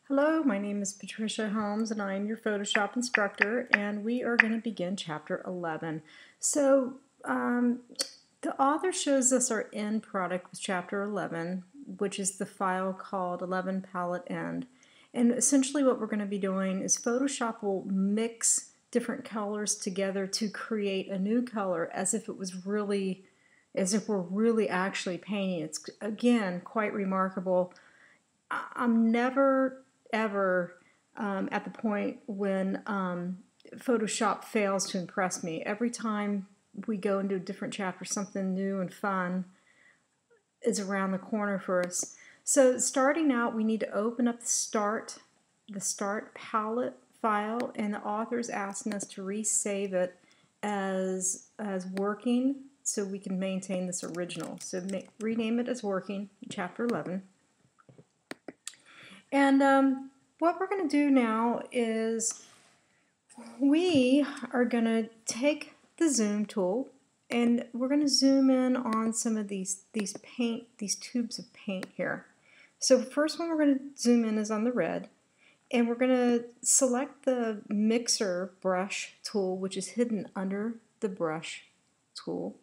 Hello, my name is Patricia Holmes and I am your Photoshop instructor, and we are going to begin chapter 11. So the author shows us our end product with chapter 11, which is the file called 11part1. And essentially what we're going to be doing is Photoshop will mix different colors together to create a new color as if we're really actually painting. It's again quite remarkable. I'm never ever at the point when Photoshop fails to impress me. Every time we go into a different chapter, something new and fun is around the corner for us. So starting out, we need to open up the start palette file, and the author's asking us to resave it as working so we can maintain this original. So rename it as working, chapter 11. And what we're going to do now is we are going to take the zoom tool and we're going to zoom in on some of these tubes of paint here. So the first one we're going to zoom in is on the red, and we're going to select the mixer brush tool, which is hidden under the brush tool.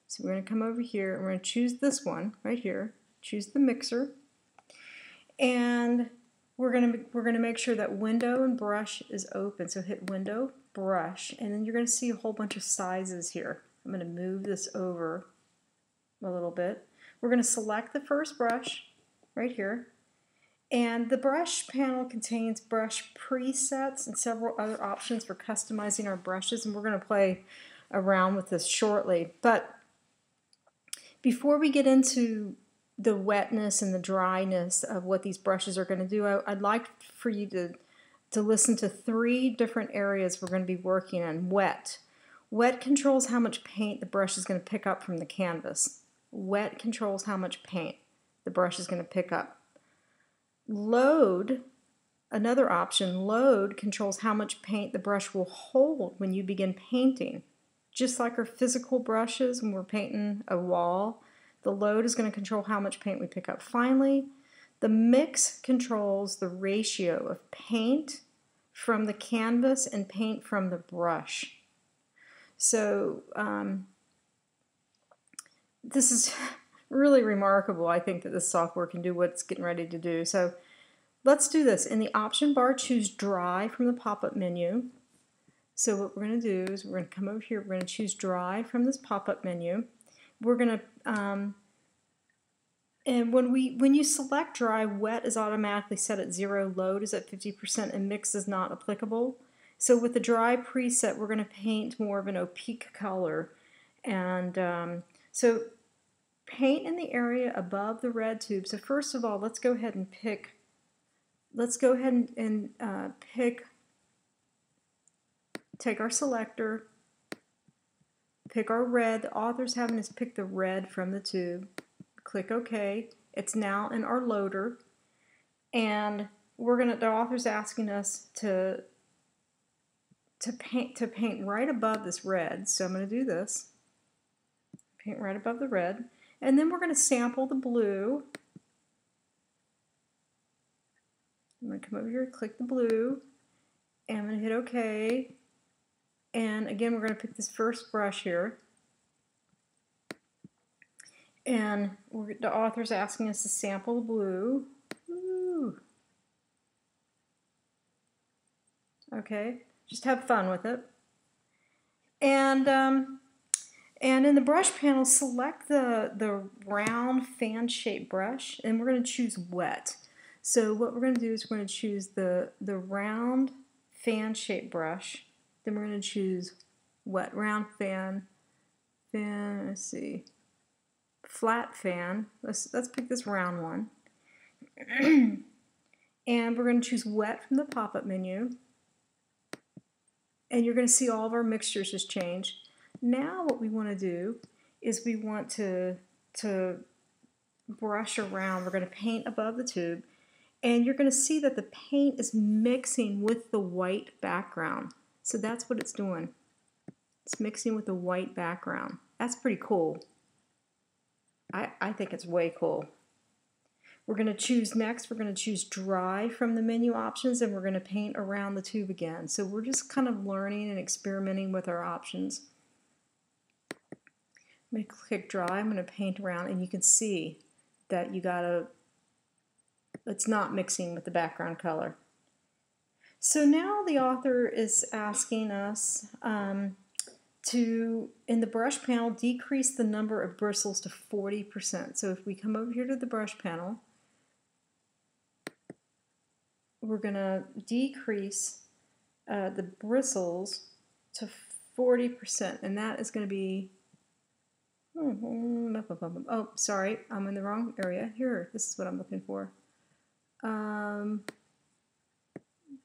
So we're going to come over here and we're going to choose this one right here, choose the mixer, and we're going to make sure that window and brush is open. So hit window, brush, and then you're going to see a whole bunch of sizes here. I'm going to move this over a little bit. We're going to select the first brush right here, and the brush panel contains brush presets and several other options for customizing our brushes, and we're going to play around with this shortly. But before we get into the wetness and the dryness of what these brushes are going to do, I'd like for you to listen to 3 different areas we're going to be working on. Wet. Wet controls how much paint the brush is going to pick up from the canvas. Wet controls how much paint the brush is going to pick up. Load, another option, load controls how much paint the brush will hold when you begin painting. Just like our physical brushes when we're painting a wall, the load is going to control how much paint we pick up. Finally, the mix controls the ratio of paint from the canvas and paint from the brush. So this is really remarkable. I think that this software can do what it's getting ready to do. So let's do this. In the option bar, choose dry from the pop-up menu. So what we're going to do is we're going to come over here, we're going to choose dry from this pop-up menu. We're going to, and when you select dry, wet is automatically set at 0, load is at 50%, and mix is not applicable. So with the dry preset, we're going to paint more of an opaque color. And so paint in the area above the red tube. So first of all, let's go ahead and pick, take our selector, pick our red. The author's having us pick the red from the tube. Click OK. It's now in our loader, and the author's asking us to paint right above this red. So I'm going to do this. Paint right above the red, and then we're going to sample the blue. I'm going to come over here, click the blue, and I'm going to hit OK. And again, we're going to pick this first brush here. And the author's asking us to sample the blue. Ooh. Okay, just have fun with it. And in the brush panel, select the round fan-shaped brush, and we're going to choose wet. So what we're going to do is we're going to choose the round fan-shaped brush. Then we're going to choose wet, round fan, let's see, flat fan. Let's pick this round one. And we're going to choose wet from the pop-up menu. And you're going to see all of our mixtures just change. Now what we want to do is we want to brush around. We're going to paint above the tube. And you're going to see that the paint is mixing with the white background. So that's what it's doing. It's mixing with the white background. That's pretty cool. I think it's way cool. We're going to choose next, we're going to choose dry from the menu options, and we're going to paint around the tube again. So we're just kind of learning and experimenting with our options. I'm going to click dry, I'm going to paint around, and you can see that it's not mixing with the background color. So now the author is asking us to, in the brush panel, decrease the number of bristles to 40%. So if we come over here to the brush panel, we're going to decrease the bristles to 40%, and that is going to be, oh, sorry, I'm in the wrong area. Here, this is what I'm looking for.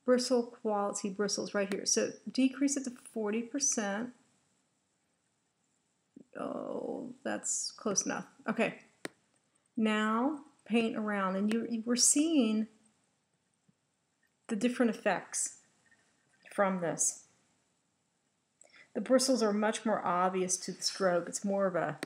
Bristle quality bristles right here. So decrease it to 40%. Oh, that's close enough. Okay. Now paint around, and we're seeing the different effects from this. The bristles are much more obvious to the stroke. It's more of a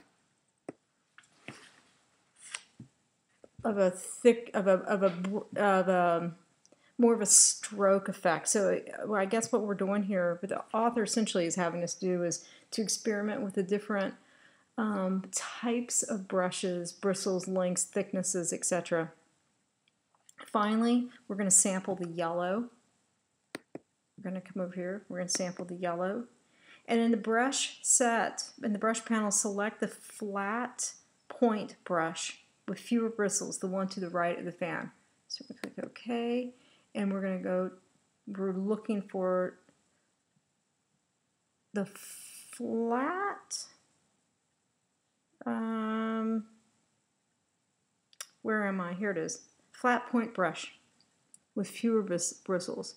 more of a stroke effect. So I guess what we're doing here, what the author essentially is having us do, is to experiment with the different types of brushes, bristles, lengths, thicknesses, etc. Finally, we're going to sample the yellow. We're going to come over here. We're going to sample the yellow. And in the brush set, in the brush panel, select the flat point brush with fewer bristles, the one to the right of the fan. So we're going to click OK. And we're going to go, we're looking for the flat, where am I? Here it is. Flat point brush with fewer bristles.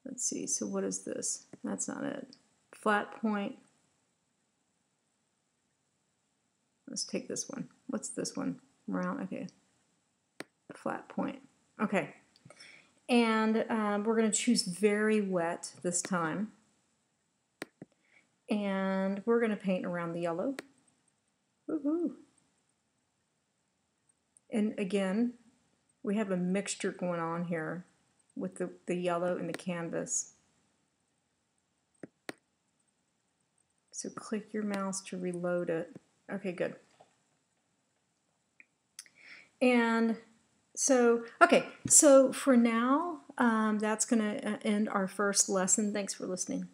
Let's see, so what is this? That's not it. Flat point. Let's take this one. What's this one? Round, okay. Flat point. Okay. And we're going to choose very wet this time. And we're going to paint around the yellow. Woohoo! And again, we have a mixture going on here with the yellow and the canvas. So click your mouse to reload it. Okay, good. And so, okay, so for now, that's going to end our first lesson. Thanks for listening.